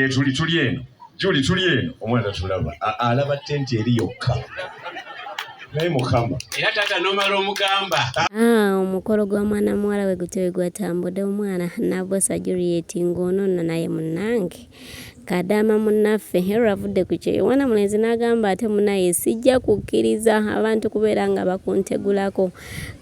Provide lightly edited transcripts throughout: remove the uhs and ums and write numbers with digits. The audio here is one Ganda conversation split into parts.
Tuli eno. Juli tuli eno. Omwana tulaba. Alaba tenti eri yokka. Naye mukama. Era tata nomala omugamba. Omukolo gwa mwana muwala we gutyo gwatambudde omwana n'abbosa Juliet ngono naye munnange. Kadama munnaffe oluvudde ku kyeyo mwana mulenzi n'agamba ate munaye sijja kukkiriza abantu kubeera nga bakuntegulako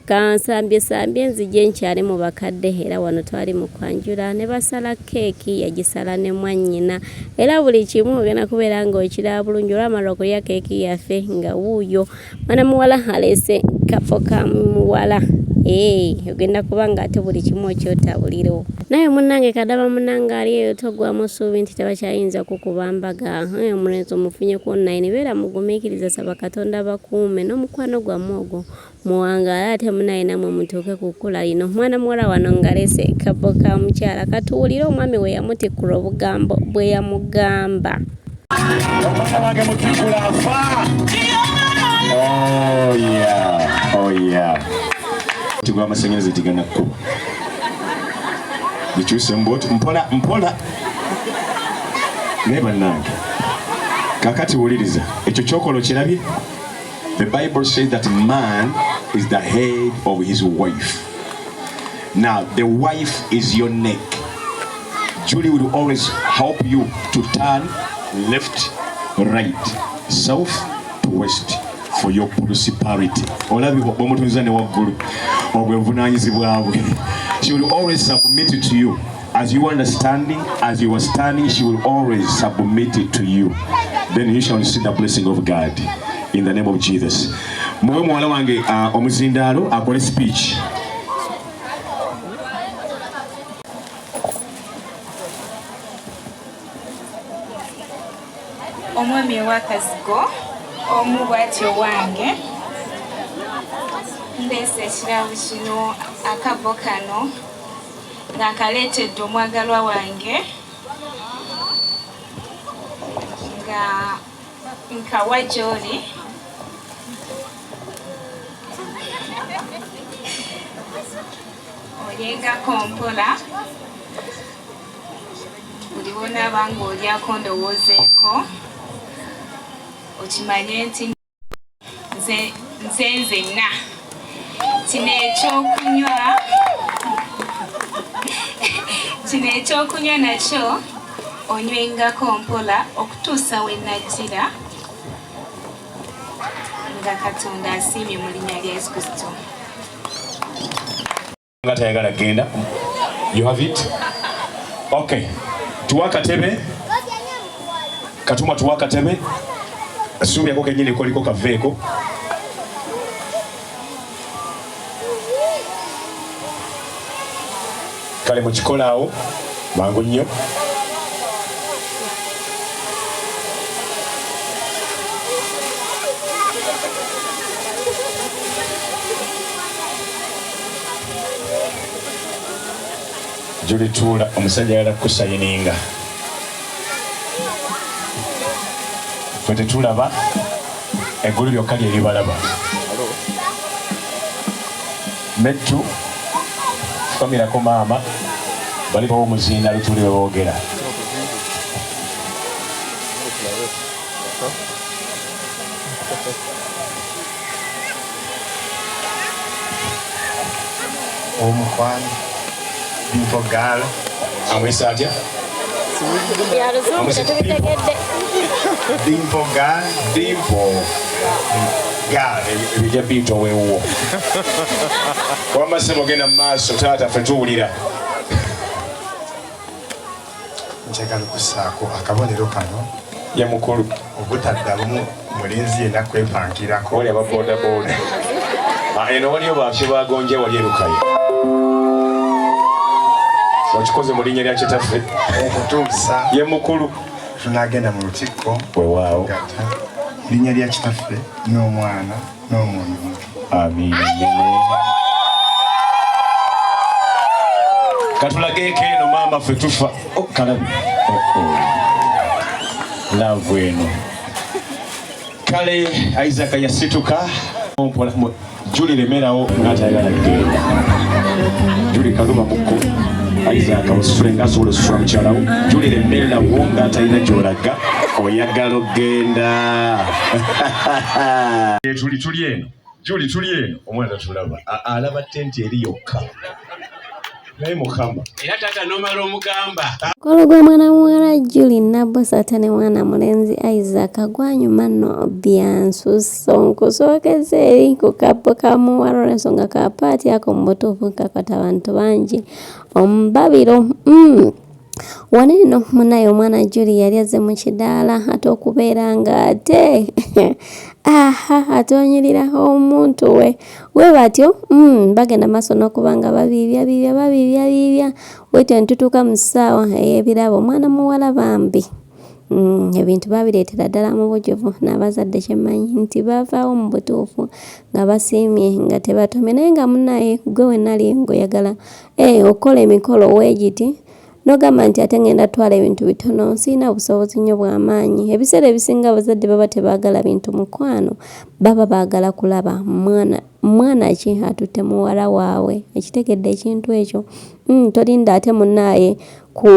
kansambye nzije nkyali mu bakadde era wano twali mu kwanjula ne basala keeki yagisala ne mwannyina era buli kimu ogenda kubeera ng'okiraba bulungi olwamala okulya keeki yaffe nga wuuyo mwana muwala aleese kafo ka muwala ogenda kuba nga ate buli kimu okyotabuliro naye munnange Kadama munnange ali eyo togwamu ssuubi nti tebakyayinza kukuba mbaga omulenzi omufunye ku online beera mugumiikiriza saba Katonda bakuume n'omukwano gwammwe ogwo muwangaala ate munaye namwe mutuuke ku kkula lino mwana muwala wano ngaleese kabo ka mukyala katuwulire omwami we yamutikkula obugambo bwe yamugamba. Tigwa amasannyalaze tigana kkuba bikyuse mboti mpola naye bannange kakati wuliriza ekyo kyokolo kirabye. The Bible says that man is the head of his wife. Now the wife is your neck. Julie will always help you to turn left, right, south to west for your prosperity. She will always submit it to you. As you are standing, she will always submit it to you. Then you shall receive the blessing of God in the name of Jesus. Mwe mwala wange omuzindalo akole speech. Omwami wakazigo omu bwatyo wange ndeese ekirabo kino akabo kano ng'akaleetedde omwagalwa wange nga nkawa gy'oli olyengako mpola buliwo n'aba ng'olyako ndowoozeeko okimanye nti nze nzenna kino ekyokunywa nakyo onywengako mpola okutuusa we najjira nga Katonda asiimye mu linnya lya Yesu Kristo. Nga tayagala genda. You have it? Okay. Tuwa katebe. Katuma tuwa katebe. Assume yako kenyine koliko kaveeko. Kale mu kikolaawo mangu nnyo. Juli tuula omusajja yala kusayininga. Ffe tetulaba eggulu lyokka lye libalaba. Mettu fukamirako maama bali bawo omuzinda lutuli we boogera. Omukwano Dimpo Gal amwesa atya? Dimpo Gal ebijja bintu oweewuwo. Wamma ssebo genda mu maaso taata ffe tuwulira. njagala okussaako akabonero kano ye mukulu obutaddamu mulenzi yenna kwepankirako. wali ababoodaboda eno waliyo baafye bagonje wali erukayo okikoze mu linnya lya kitaffe okutuusa ye mukulu tunagenda mu lutikko weewaawo linnya lya kitaffe n'omwana n'omwoyo. amiina. katulageeko eno maama ffe tufa kalabi laavu eno. Kale Isaac yasituka Juli lemerawo ng'atayagala kugenda. Juli kaluma mukko Isaac awusulenga asobola osufula mukyalawo julira emmere nawo ng'atalina gy'olaga oyagala ogenda tuli eno juli tuli eno omwana tulaba alaba tenti eri yokka naye mukama era tata nomala omugamba Mukolo gwe mwana muwala Julie Nabbosa ate ne mwana mulenzi Isaac gwanyuma nno byansusso nkusookeza eri ku kapo ka muwala olw'ensonga ka paati ako mu butuufu kakata abantu bangi omubabiro wano eno munaye omwana Julie yali azze mu kidaala ate okubeera nga ate ate onyirira omuntu we batyo bagenda maaso n'okubanga babiibya wetyo ntutuuka mu ssaawa ey'ebirabo omwana muwala bambi ebintu babireetera ddala mu bujjuvu n'abazadde kyemmanyi nti bavaawo mu butuufu nga basiimye nga tebatomye naye nga munaye gwe wennali ng'oyagala okukola emikolo weegiti nogamba nti ate ngenda twala ebintu bitono sirina busobozi nnyo bw'amaanyi ebiseera ebisinga abazadde baba tebaagala bintu mukwano baba baagala kulaba mwana ki atutte muwala waabwe ekitegedde ekintu ekyo tolinda ate munnaaye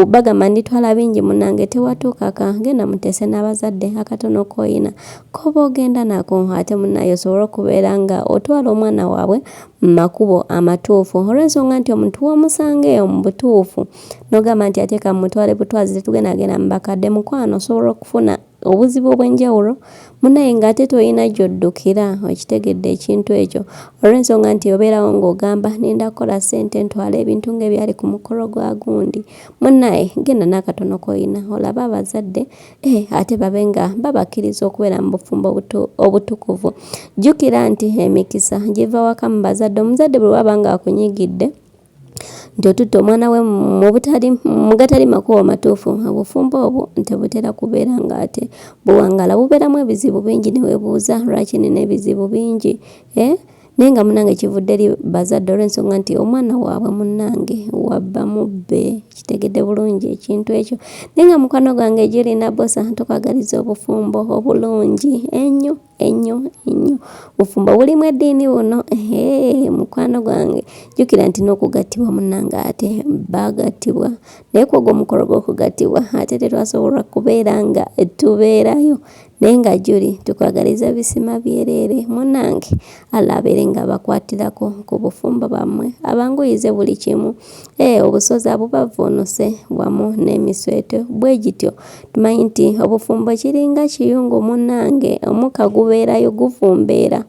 bagamba nditwala bingi munnange tewatuukaka genda muteese n'abazadde akatono koyina koba ogenda nako ate munnaaye osobola okubeera nga otwala omwana waabwe mu makubo amatuufu olw'ensonga nti omuntu w'omusanga eyo mu butuufu nogamba nti ate kamutwale butwazi tetugendagenda mu bakadde mukwano osobola okufuna obuzibu obw'enjawulo munaye ng'ate toyina gy'oddukira okitegedde ekintu ekyo olw'ensonga nti obeerawo ng'ogamba ninda kukola ssente ntwala ebintu ng'ebyali ku mukolo gwa gundi munaye genda n'akatono koyina olaba abazadde ate babe nga babakkiriza okubeera mu bufumbo obutukuvu jjukira nti emikisa giva waka mu bazadde omuzadde bwe waba nga akunyigidde nti otutte omwana we mu gatali makubo matuufu obufumbo obwo tebutera kubeera ng'ate buwangala bubeeramu ebizibu bingi ne weebuuza lwaki nina ebizibu bingi naye nga munnange kivudde eri bazadde olw'ensonga nti omwana waabwe munnange wabba mubbe kitegedde bulungi ekintu ekyo naye nga mukwano gwange Julie Nabbosa tukwagaliza obufumbo obulungi ennyo bufumbo bulimu eddiini buno mukwano gwange jjukira nti n'okugattibwa munnange ate baagattibwa naye kwogwo omukolo gw'okugattibwa ate tetwasobola kubeera nga tubeerayo naye nga Julie tukwagaliza bisima byereere munnange alabeere nga bakwatirako ku bufumbo bammwe abanguyize buli kimu obusozi abubavuunuse wamu n'emisweto bwe gityo tumanyi nti obufumbo kiringa kiyungu munnange omukka gubeerayo gufumbeera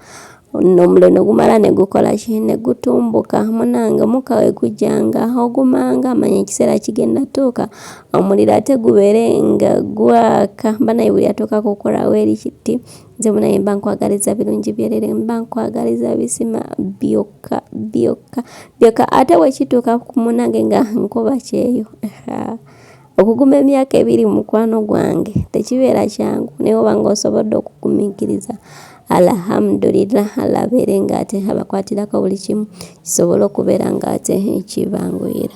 n'omuliro ne gumala ne gukola ki ne gutumbuka munnange omukka we gujjanga ogumanga amanya ekiseera kigenda tuuka omuliro ate gubeere nga gwaka banaye buli atuuka kukolawo eri kiti nze munaye mba nkwagaliza birungi byerere mba nkwagaliza bisima byokka ate bwekituuka ku munnange nga nkubakyeyo okuguma emyaka 2 mukwano gwange tekibeera kyangu naye oba nga osobodde okugumiikiriza alhamdulillah alabeere ng'ate abakwatirako buli kimu kisobola okubeera ng'ate kibanguyira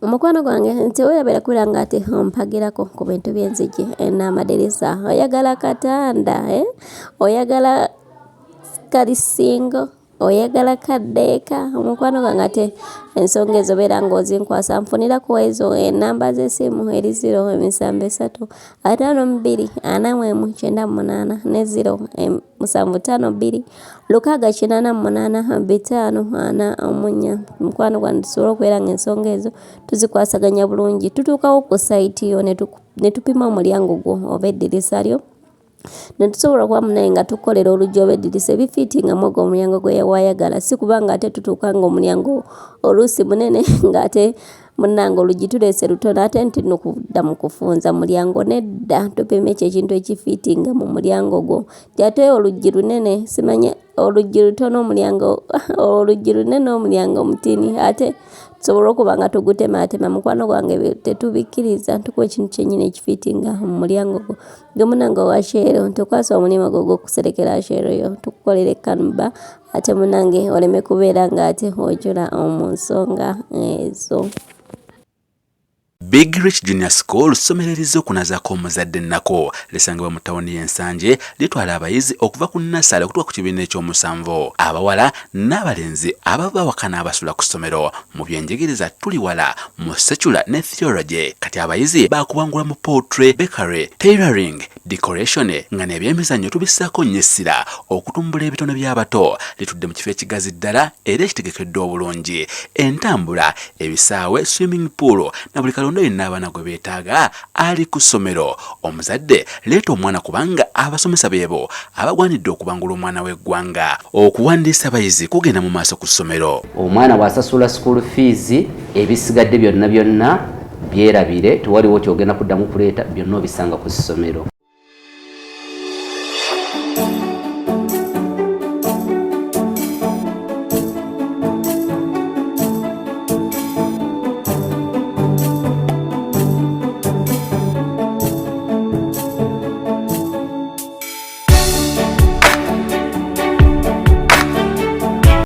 omukwano gwange nti oyabeera kubeera ng'ate ompagirako ku bintu by'enzigi n'amadirisa oyagala katanda oyagala kalisingo oyagala kaddeeka omukwano gwange ate ensonga ezo beera ng'ozinkwasa nfuniraku ezo enamba z'essimu eri 0 735 41 ne 0 752 mukwano gwange tusobola okubeera ng'ensonga ezo tuzikwasaganya bulungi tutuukawo ku sayiti yo ne tupima omulyango gwo oba eddirisa lyo netusobola okuba munaye nga tukolera oluggi oba eddirisa ebifiitingamu ogwo omulyango gwe wayagala si kubanga ate tutuuka nga omulyango oluusi munene ng'ate munnange oluggi tuleese lutono ate nti nokudda mu kufunza mulyango nedda tupima ekyo ekintu ekifiitinga mu mulyango gwo ti ate oluggi lunene simanye oluggi lutono omulyango oluggi lunene omulyango mutini ate tusobola okuba nga tugutemaatema mukwano gwange tetubikkiriza tukuwa ekintu kyennyini ekifiitinga mu mulyango gwo gwe munnange owa sheero tukwasa omulimu gwo gw'okuserekera sheero yo tukukolera ekkanuba ate munnange oleme kubeera ng'ate ojula omu nsonga ezo Big Rich Junior School somererizo okunazaako omuzadde nnako lisangibwa mu tawuni y'Ensanje litwala abayizi okuva ku nnasale okutuuka ku kibiina ekyomusanvu abawala n'abalenzi abava waka n'abasula ku ssomero mu byenjigiriza tuli wala mu secular ne theology kati abayizi baakubangula mu poetry, bakery, tailoring, decoration nga n'ebyemizannyo tubissaako nnyo essira okutumbula ebitono by'abato litudde mu kifo ekigazi ddala era ekitegekeddwa obulungi entambula ebisaawe swimming pool na buli kalondo yenna abaana gwe beetaaga ali ku ssomero omuzadde leeta omwana kubanga abasomesa beebo abagwanidde okubangula omwana w'eggwanga okuwandiisa abayizi kugenda mu maaso ku ssomero omwana bw'asasula school fees ebisigadde byonna byerabire tewaliwo kyogenda kuddamu kuleeta byonna obisanga ku ssomero